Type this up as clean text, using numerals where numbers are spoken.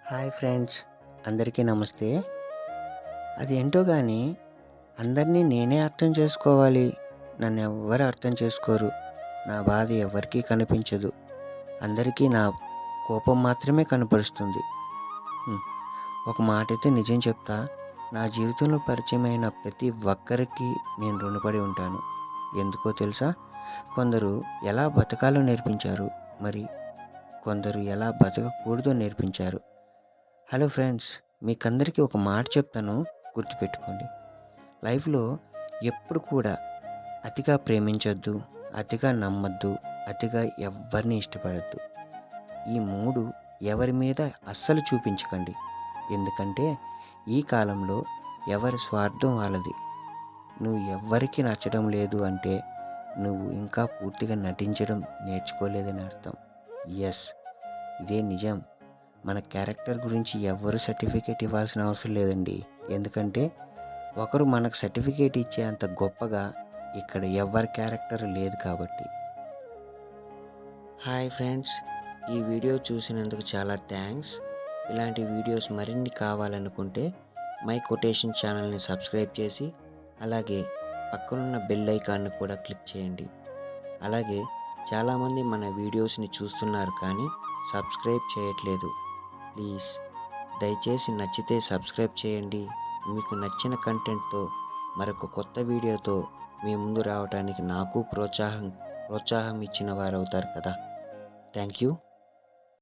Hi friends, అందరికీ నమస్తే. అదేంటో గానీ అందరినీ నేనే అర్థం చేసుకోవాలి. నన్నెవ్వరు అర్థం చేసుకోరు. నా బాధ ఎవరికీ కనిపించదు. అందరికీ నా కోపం మాత్రమే కనపరుస్తుంది. హ్మ్. ఒక మాటైతే నిజం చెప్తా. నా జీవితంలో పరిచయమైన ప్రతి ఒక్కరికి నేను రుణపడి ఉంటాను. ఎందుకో తెలుసా? కొందరు ఎలా బతకాలో నేర్పించారు. మరి కొందరు ఎలా బతకకూడదో నేర్పించారు. హలో ఫ్రెండ్స్, మీకందరికీ ఒక మాట చెప్తాను, గుర్తుపెట్టుకోండి. లైఫ్‌లో ఎప్పుడు కూడా అతిగా ప్రేమించొద్దు, అతిగా నమ్మొద్దు, అతిగా ఎవ్వరిని ఇష్టపడొద్దు. ఈ 3 ఎవరి మీద అస్సలు చూపించకండి. ఎందుకంటే ఈ కాలంలో ఎవరి స్వార్థం వాళ్ళది. నువ్వు ఎవ్వరికీ నచ్చడం లేదు అంటే నువ్వు ఇంకా పూర్తిగా నటించడం నేర్చుకోలేదని అర్థం. యెస్, ఇదే నిజం. మన క్యారెక్టర్ గురించి ఎవ్వరు సర్టిఫికేట్ ఇవ్వాల్సిన అవసరం లేదండి. ఎందుకంటే ఒకరు మనకు సర్టిఫికేట్ ఇచ్చే అంత గొప్పగా ఇక్కడ ఎవరి క్యారెక్టర్ లేదు కాబట్టి. హాయ్ ఫ్రెండ్స్, ఈ వీడియో చూసినందుకు చాలా థ్యాంక్స్. ఇలాంటి వీడియోస్ మరిన్ని కావాలనుకుంటే మై కొటేషన్ ఛానల్ని సబ్స్క్రైబ్ చేసి అలాగే పక్కనున్న బెల్ ఐకాన్ని కూడా క్లిక్ చేయండి. అలాగే చాలామంది మన వీడియోస్ని చూస్తున్నారు కానీ సబ్స్క్రైబ్ చేయట్లేదు. ప్లీజ్ దయచేసి నచ్చితే సబ్స్క్రైబ్ చేయండి. మీకు నచ్చిన కంటెంట్తో మరొక కొత్త వీడియోతో మీ ముందు రావడానికి నాకు ప్రోత్సాహం ఇచ్చిన వారు అవుతారు కదా. Thank you.